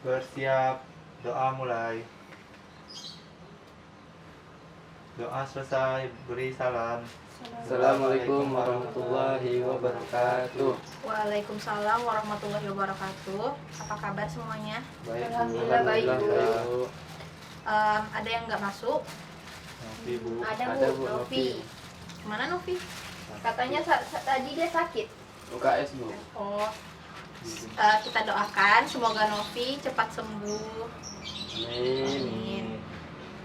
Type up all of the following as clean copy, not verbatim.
Bersiap, doa mulai. Doa selesai, beri salam. Assalamualaikum warahmatullahi wabarakatuh. Waalaikumsalam warahmatullahi wabarakatuh. Apa kabar semuanya? Baik, Alhamdulillah baik, Bu. Bu. Ada yang nggak masuk? Novi, Bu. Ada, Bu, Novi. Kemana Novi? Katanya tadi dia sakit. UKS, Bu. Oh, kita doakan semoga Novi cepat sembuh. Amin. Amin.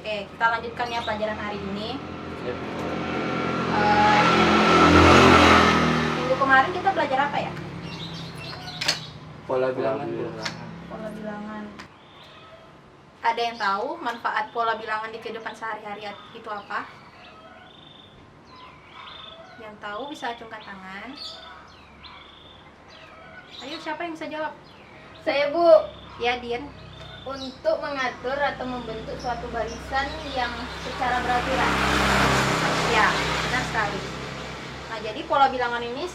Oke, kita lanjutkan ya pelajaran hari ini. Ya, Minggu kemarin kita belajar apa ya? pola bilangan, Bu. Pola bilangan. Ada yang tahu manfaat pola bilangan di kehidupan sehari-hari itu apa? Yang tahu bisa acungkan tangan. Ayo, siapa yang bisa jawab? Saya, Bu. Ya, Dian. Untuk mengatur atau membentuk suatu barisan yang secara beraturan. Ya, benar sekali. Nah, jadi pola bilangan ini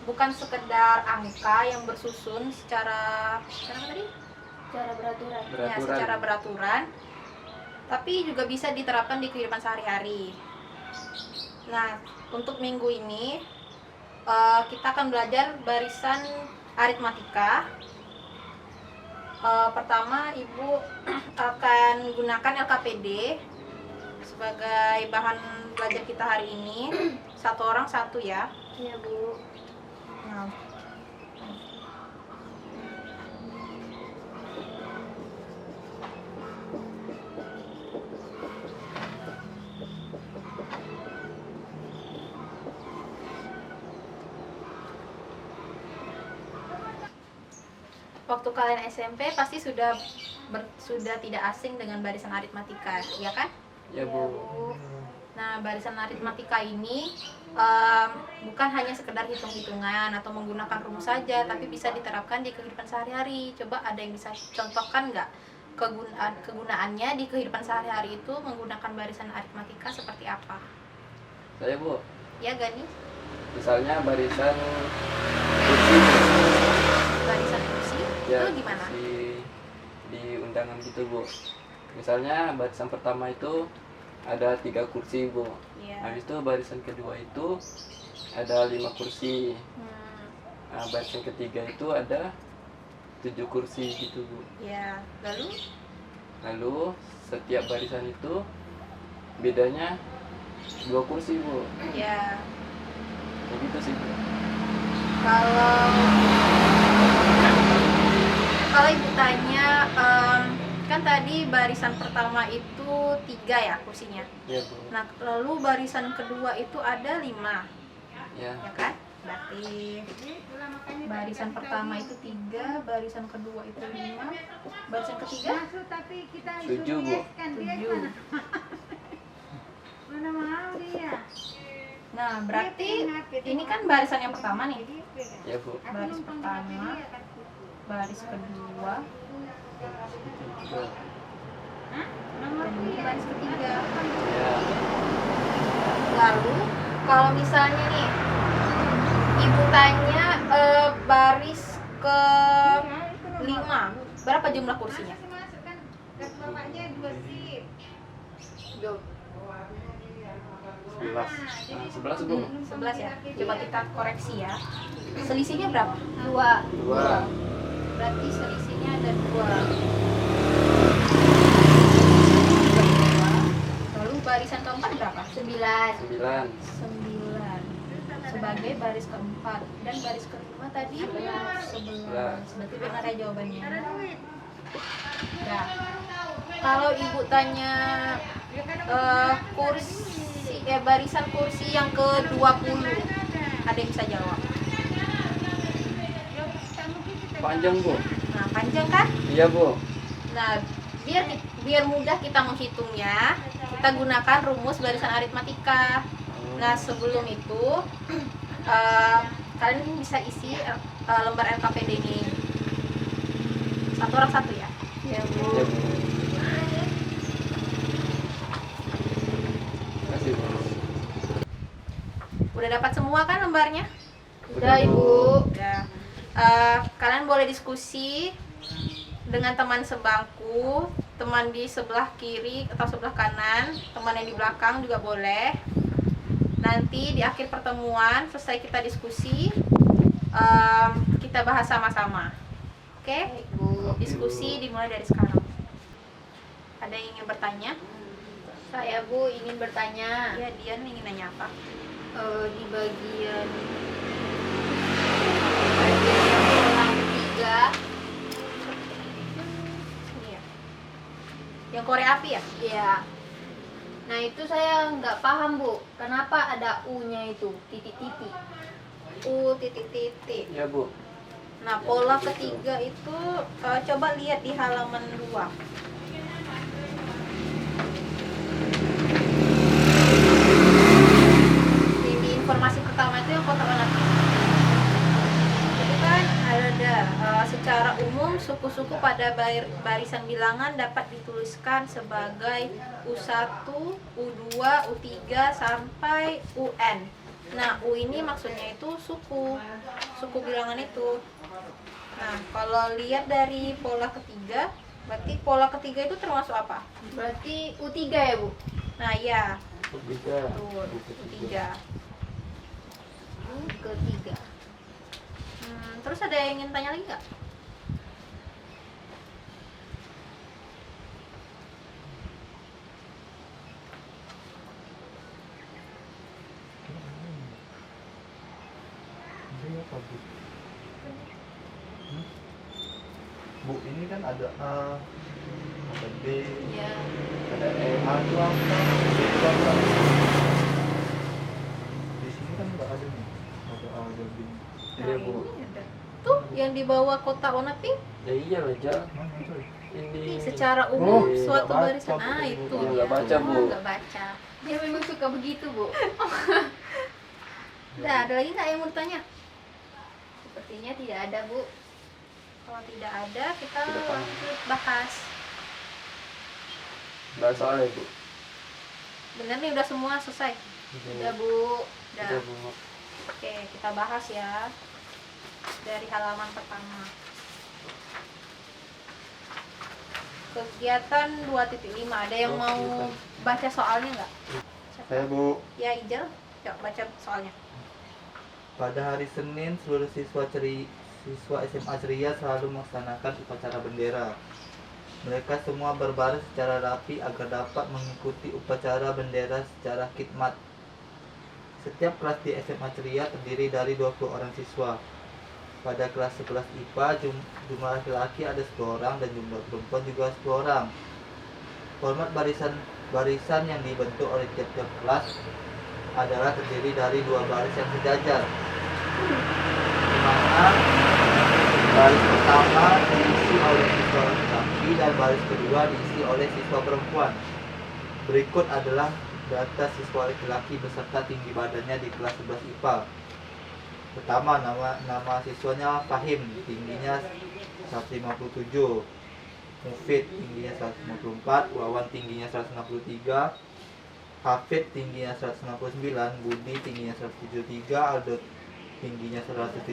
bukan sekedar angka yang bersusun secara apa tadi? Secara beraturan. Ya, secara beraturan, tapi juga bisa diterapkan di kehidupan sehari-hari. Nah, untuk minggu ini kita akan belajar barisan aritmatika. Pertama, Ibu akan gunakan LKPD sebagai bahan belajar kita hari ini. Satu orang satu ya. Iya, Bu. Nah, waktu kalian SMP pasti sudah tidak asing dengan barisan aritmatika, ya kan? Ya, Bu. Nah, barisan aritmatika ini bukan hanya sekedar hitung-hitungan atau menggunakan rumus saja, tapi bisa diterapkan di kehidupan sehari-hari. Coba ada yang bisa contohkan nggak kegunaannya di kehidupan sehari-hari itu menggunakan barisan aritmatika seperti apa? Saya, Bu. Ya, Gani? Misalnya barisan kursi. Barisan kursi Ya, itu gimana? di undangan gitu, Bu. Misalnya barisan pertama itu ada 3 kursi, Bu. Ya. Habis itu barisan kedua itu ada 5 kursi. Nah, barisan ketiga itu ada 7 kursi gitu, Bu. Ya, Lalu setiap barisan itu bedanya 2 kursi, Bu. ya. Begitu sih, Bu. Kalau Ibu tanya, kan tadi barisan pertama itu 3 ya kursinya. Iya, Bu. Nah, lalu barisan kedua itu ada 5, Ya. ya kan? Berarti barisan pertama itu 3, barisan kedua itu 5, barisan ketiga 7, Bu. 7. Mana mau dia? Nah, berarti ini kan barisan yang pertama nih. Ya, Bu. Baris pertama, baris kedua, dan ini baris ketiga. Ya. Lalu kalau misalnya nih Ibu tanya baris ke 5, berapa jumlah kursinya? Masukkan gas bapaknya 2 sip. 11. Nah, 11, Bu. 11 ya. Coba kita koreksi ya. Selisihnya berapa? 2. 2. Berarti selisihnya ada 2. Lalu barisan keempat berapa? 9. 9. 9 sebagai baris keempat, dan baris kelima tadi 11. Berarti benar ya jawabannya. Nah, kalau Ibu tanya barisan kursi yang ke-20, ada yang bisa jawab? Panjang, Bu. Nah, panjang kan? Iya, Bu. Nah, biar mudah kita menghitungnya, kita gunakan rumus barisan aritmatika. Nah, sebelum itu kalian bisa isi lembar LKPD ini. Satu orang satu ya. Ya, Bu. Ya, Bu. Terima kasih, Bu. Udah dapat semua kan lembarnya? Udah, Ibu. Udah. Kalian boleh diskusi dengan teman sebangku, teman di sebelah kiri atau sebelah kanan, teman yang di belakang juga boleh. Nanti di akhir pertemuan selesai kita diskusi, kita bahas sama-sama. Oke? Baik, Bu. Diskusi dimulai dari sekarang. Ada yang ingin bertanya? Saya, Bu, ingin bertanya. Ya, Dian ingin nanya apa? Di bagian yang pola ketiga, Ini ya. Yang korek api ya? ya. Nah, itu saya nggak paham, Bu. Kenapa ada U-nya itu, titik-titik? U titik-titik. Ya Bu. Nah, pola ketiga itu coba lihat di halaman 2. Di informasi pertama itu yang kotak warna pink. Jadi kan ada secara umum suku-suku pada barisan bilangan dapat dituliskan sebagai U1, U2, U3 sampai UN. Nah, U ini maksudnya itu suku bilangan itu. Nah, kalau lihat dari pola ketiga, berarti pola ketiga itu termasuk apa? Berarti U3 ya, Bu? Nah, ya, Ketiga. betul, U3. U ketiga. Terus ada yang ingin tanya lagi nggak? Ini apa, Bu? Bu, ini kan ada A, ada B, Ya. Ada E. A itu apa? B itu apa? Di sini kan nggak ada nih. Ada A, ada B. Iya Bu. Ini ada. Tuh, yang di bawah kotak warna pink. Ya iyalah Jal. Mana tuh? Ini Ini. secara umum Oh, suatu nggak baca, barisan. Bu. Ah, itu. Iya, dia. nggak baca, Bu. Nggak baca. Dia memang suka begitu, Bu. Udah, ada lagi nggak yang mau ditanya? Sepertinya tidak ada, Bu. Kalau tidak ada, kita Tidak paham. lanjut bahas. Bahas soalnya Bu. Bener nih, udah semua selesai. Udah, Bu. Udah. Udah Bu. Oke, kita bahas ya. Dari halaman pertama. Kegiatan 2.5. Ada yang mau baca soalnya nggak? Saya, Bu. Ya, Ijal. Yuk, baca soalnya. Pada hari Senin, seluruh siswa SMA Ceria selalu melaksanakan upacara bendera. Mereka semua berbaris secara rapi agar dapat mengikuti upacara bendera secara khidmat. Setiap kelas di SMA Ceria terdiri dari 20 orang siswa. Pada kelas 11 IPA, jumlah laki-laki ada 10 orang dan jumlah perempuan juga 10 orang. Format barisan yang dibentuk oleh tiap-tiap kelas adalah terdiri dari 2 baris yang sejajar, di mana baris pertama diisi oleh siswa laki-laki dan baris kedua diisi oleh siswa perempuan. Berikut adalah data siswa laki-laki beserta tinggi badannya di kelas 11 IPA. Pertama, nama siswanya Fahim, tingginya 157, Mufid tingginya 154, Wawan tingginya 163, Hafid tingginya 169, Budi tingginya 173, Aldo tingginya 176,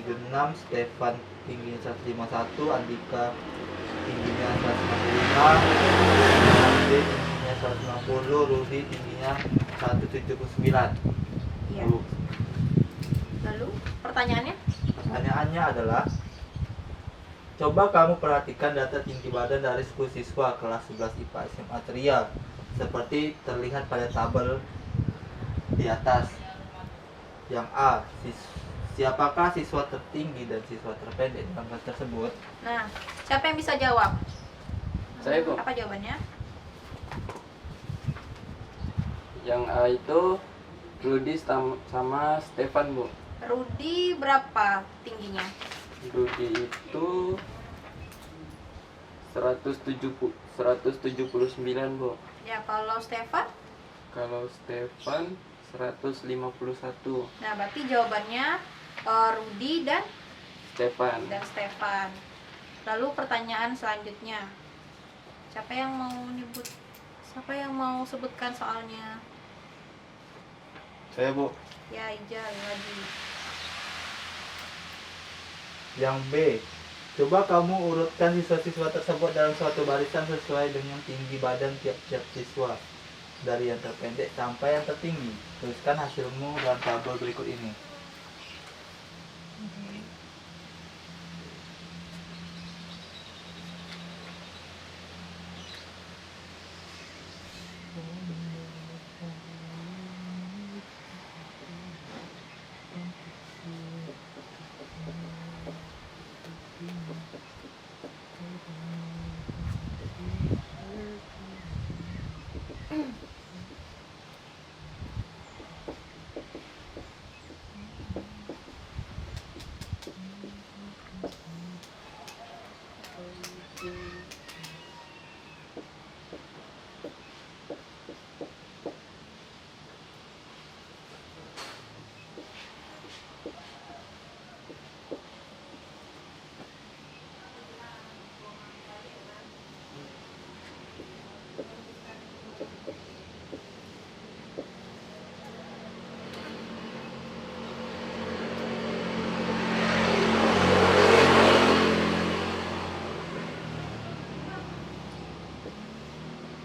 Stefan tingginya 151, Andika tingginya 165, Ade tingginya 160, Rudi tingginya 179. Iya. Bu, Lalu, pertanyaannya? pertanyaannya adalah, coba kamu perhatikan data tinggi badan dari 10 siswa kelas 11 IPA SMA Ceria seperti terlihat pada tabel di atas. Yang A, siapakah siswa tertinggi dan siswa terpendek dalam kelas tersebut? Nah, siapa yang bisa jawab? Saya Bu. Apa jawabannya? Yang A itu Rudi sama Stefan Bu. Rudi berapa tingginya? Rudi itu 179 Bu. Ya, kalau Stefan? Kalau Stefan 151. Nah, berarti jawabannya Rudi dan Stefan. Stefan. Lalu pertanyaan selanjutnya. Siapa yang mau sebutkan soalnya? Saya, Bu. Ya, Ijal lagi. Yang B, Coba kamu urutkan siswa-siswa tersebut dalam suatu barisan sesuai dengan tinggi badan tiap-tiap siswa, dari yang terpendek sampai yang tertinggi. Tuliskan hasilmu dalam tabel berikut ini.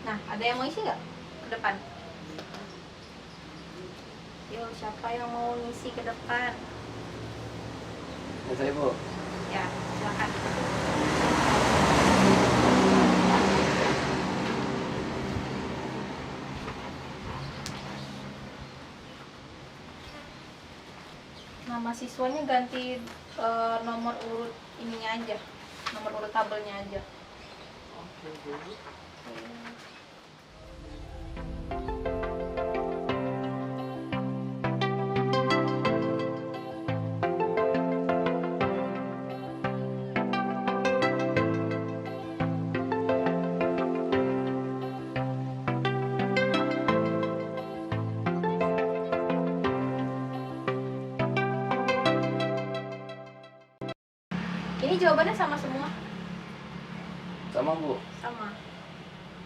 Nah, ada yang mau isi nggak ke depan? Yo, siapa yang mau ngisi ke depan? Ya, saya Bu. Ya, silakan. Nama siswanya ganti nomor urut ininya aja, nomor urut tabelnya aja. Ini jawabannya sama semua? Sama Bu. Sama.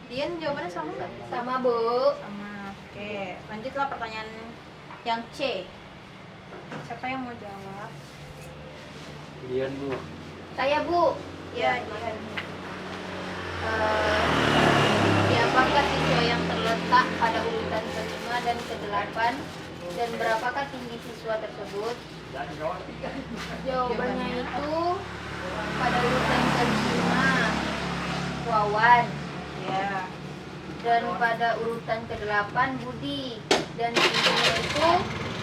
Dian jawabannya sama nggak? Sama Bu. Sama. Oke, lanjutlah pertanyaan yang C. Siapa yang mau jawab? Dian Bu. Saya Bu. Ya, Dian. Siapakah siswa yang terletak pada urutan ke-5 dan ke-8 dan berapakah tinggi siswa tersebut? Jawabannya itu pada urutan ke-5 Wawan, Ya. dan pada urutan ke-8 Budi, dan tingginya itu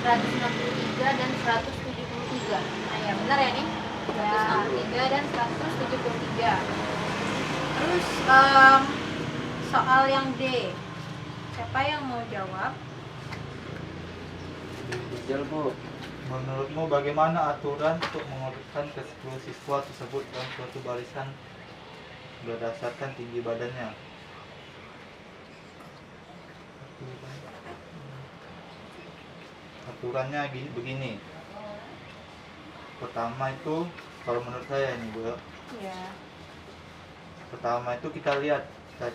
163 dan 173. Nah, ya benar ya nih. 163 dan 173. Terus soal yang D. Siapa yang mau jawab? Ijal Bu. Menurutmu bagaimana aturan untuk mengurutkan ke-10 siswa tersebut dalam suatu barisan berdasarkan tinggi badannya? Aturannya begini. Pertama itu, kalau menurut saya ini Bu, Ya. pertama itu kita lihat, kita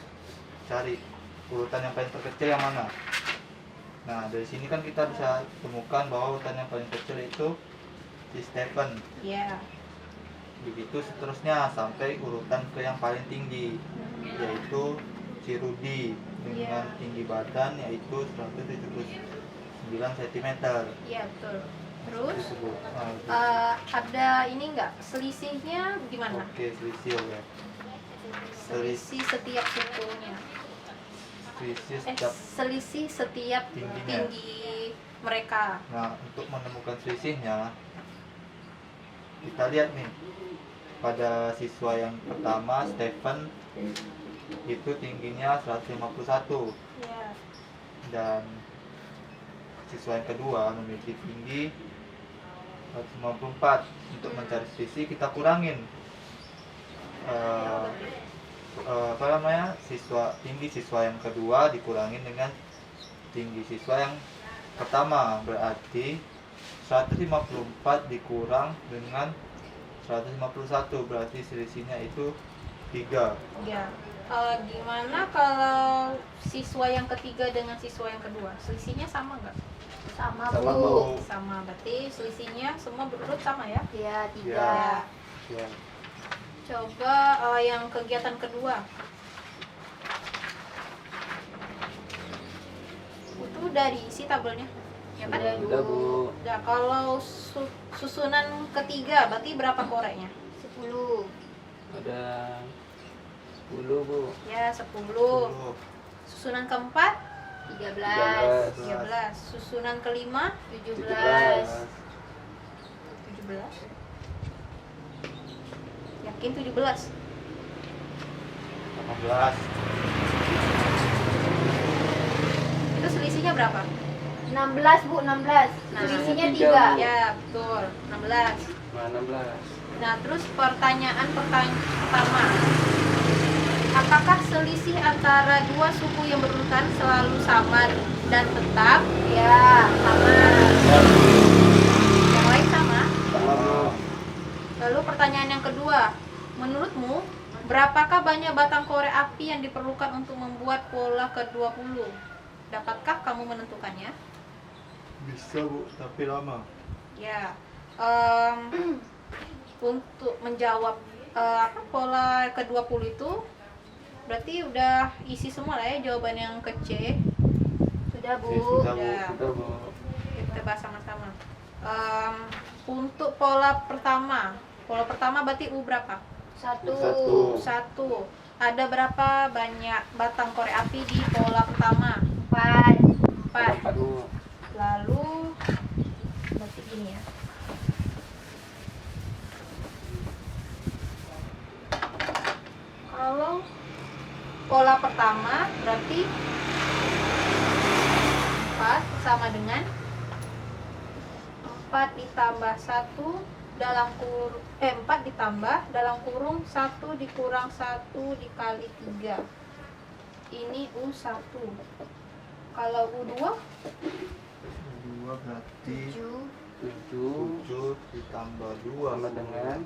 cari urutan yang paling terkecil yang mana. Nah, dari sini kan kita bisa temukan bahwa urutan yang paling kecil itu si Stephen. Ya. Begitu seterusnya sampai urutan ke yang paling tinggi, yaitu si Rudy dengan tinggi badan yaitu 179 cm. Iya, betul. Terus Nah, ada ini enggak? Selisihnya gimana? oke, selisih ya. Selisih setiap sukunya. Selisih setiap. Selisih setiap Tingginya. tinggi mereka. Nah, untuk menemukan selisihnya, kita lihat nih pada siswa yang pertama Stephen itu tingginya 151 Ya. dan siswa yang kedua memiliki tinggi 154. Untuk mencari selisih kita kurangin tinggi siswa yang kedua dikurangin dengan tinggi siswa yang pertama, berarti 154 dikurang dengan 151 berarti selisihnya itu 3. Ya. Gimana kalau siswa yang ketiga dengan siswa yang kedua? Selisihnya sama nggak? Sama Sama, Bu. Bu. Sama. Berarti selisihnya semua berurut sama ya? Ya, 3. Ya. Ya. Ya. Coba yang kegiatan kedua. Itu udah diisi tabelnya. Ya kan? Udah Bu. Udah, kalau susunan ketiga berarti berapa koreknya? 10. Ada 10 Bu. Ya, 10. Susunan keempat 13. 13. Susunan kelima 17. 17. Yakin 17? 18. Itu selisihnya berapa? 16 Bu, 16. Nah, Selisihnya tiga, 3. Bu. Ya, betul. 16. Nah, 16. Nah, terus pertanyaan pertama. Apakah selisih antara dua suku yang berurutan selalu sama dan tetap? Ya, sama. Yang lain sama? Sama Bu. Lalu pertanyaan yang kedua. Menurutmu, berapakah banyak batang korek api yang diperlukan untuk membuat pola ke-20? Dapatkah kamu menentukannya? Bisa Bu, tapi lama. Ya, untuk menjawab pola ke-20 itu berarti udah isi semua lah ya jawaban yang ke C. Sudah Bu. Sudah, Bu. Udah. Udah Bu. Kita bahas sama-sama. Untuk pola pertama berarti U berapa? 1. Satu. Ada berapa banyak batang korek api di pola pertama? 4. 4. 4 Bu. Lalu berarti gini ya. Kalau pola pertama berarti 4 sama dengan 4 ditambah 1 dalam kurung 4 ditambah dalam kurung 1 dikurang 1 dikali 3. Ini U1. Kalau U2 2 berarti 7. 7 7 ditambah 2 sama dengan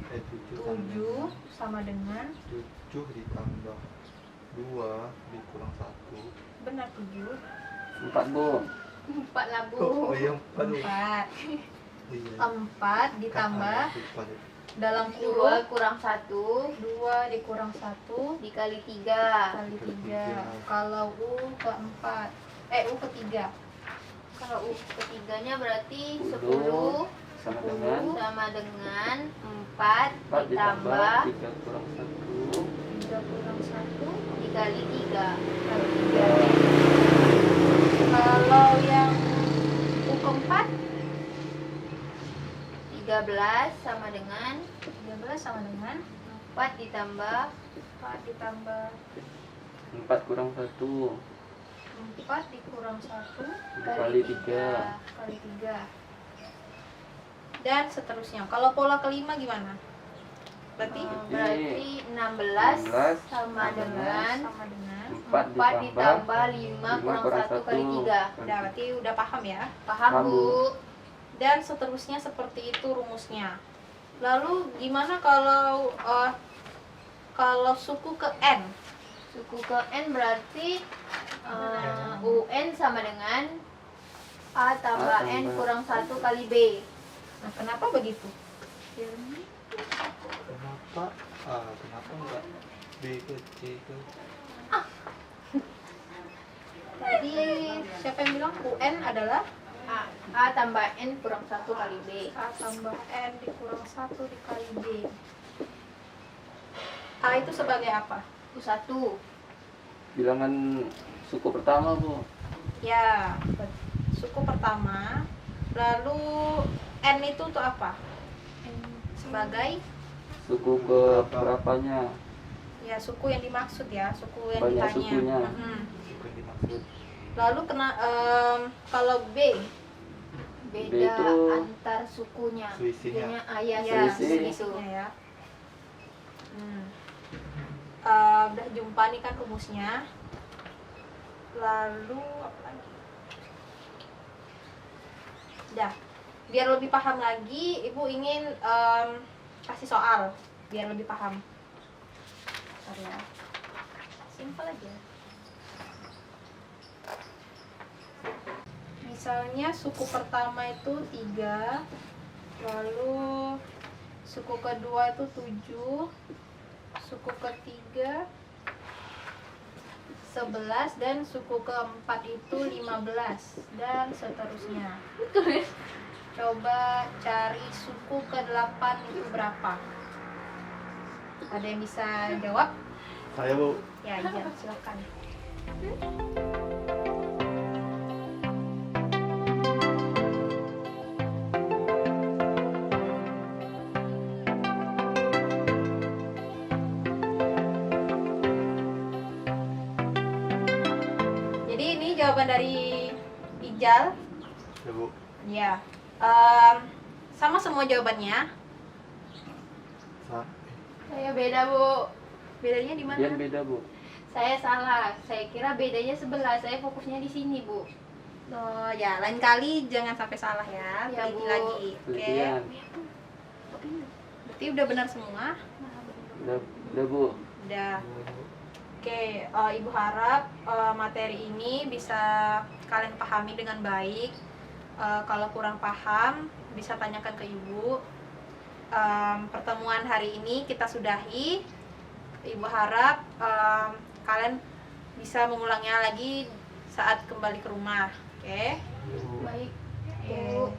7 sama dengan 7 ditambah 2 dikurang 1. benar 7. 4 Bu. 4 lah Oh Bu. iya 4 Bu. 4. Iya. 4 ditambah dalam 2 kurung kurang 1 2 dikurang 1 dikali 3. kali 3. Kalau U keempat U ketiga. Kalau U ketiganya berarti 10 10 sama dengan sama dengan 4 4 ditambah ditambah 3 kurang 1 3 kurang 1 dikali 3. kali 3. Kalau yang U keempat 13 sama dengan 13 sama dengan 4 ditambah 4 ditambah 4 kurang 1 4 dikurang 1 dikali 3. kali 3. Dan seterusnya. Kalau pola kelima gimana? Berarti berarti 16 sama dengan 4 4 ditambah 5 kurang 1 kali 3. udah berarti udah paham ya. Paham Paham, Bu? Dan seterusnya seperti itu rumusnya. Lalu gimana kalau suku ke N? Suku ke N berarti UN sama dengan A tambah A N tambah kurang 1 kali B. Nah, kenapa begitu? Kenapa? Kenapa enggak B ke C ke? Tadi siapa yang bilang UN adalah A tambah N kurang 1 kali B. A tambah N dikurang 1 dikali B. A itu sebagai apa? U1. Bilangan suku pertama Bu. Ya, suku pertama. Lalu N itu untuk apa? N sebagai Suku ke berapanya? ya suku yang dimaksud ya, suku yang Banyak ditanya. sukunya. Bukan dimaksud. Lalu kalau B Beda itu antar sukunya. Selisihnya. Bedanya ayah ya Selisih. selisihnya ya. Udah jumpa nih kan rumusnya. Lalu apa lagi? Dah, biar lebih paham lagi, Ibu ingin kasih soal biar lebih paham. Bentar ya. Simpel aja. Misalnya suku pertama itu 3, lalu suku kedua itu 7, suku ketiga 11, dan suku keempat itu 15, dan seterusnya. Coba cari suku ke-8 itu berapa? Ada yang bisa jawab? Saya Bu. Ya, iya, silakan. Jadi ini jawaban dari Ijal. Ya Bu. Ya, sama semua jawabannya. Saya beda, Bu. Bedanya di mana? Dian beda, Bu. Saya salah. Saya kira bedanya 11. Saya fokusnya di sini, Bu. Oh ya, lain kali jangan sampai salah ya. Ya, Teliti Bu. lagi. Oke. Penelitian. Berarti udah benar semua? Udah, Bu. Udah. Oke, Ibu harap materi ini bisa kalian pahami dengan baik. Kalau kurang paham, bisa tanyakan ke Ibu. Pertemuan hari ini kita sudahi. Ibu harap kalian bisa mengulangnya lagi saat kembali ke rumah. Oke? Baik. Oke.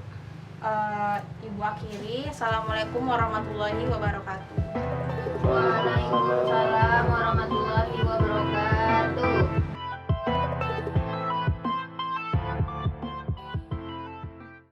Ibu akhiri. Assalamualaikum warahmatullahi wabarakatuh. Waalaikumsalam warahmatullahi wabarakatuh.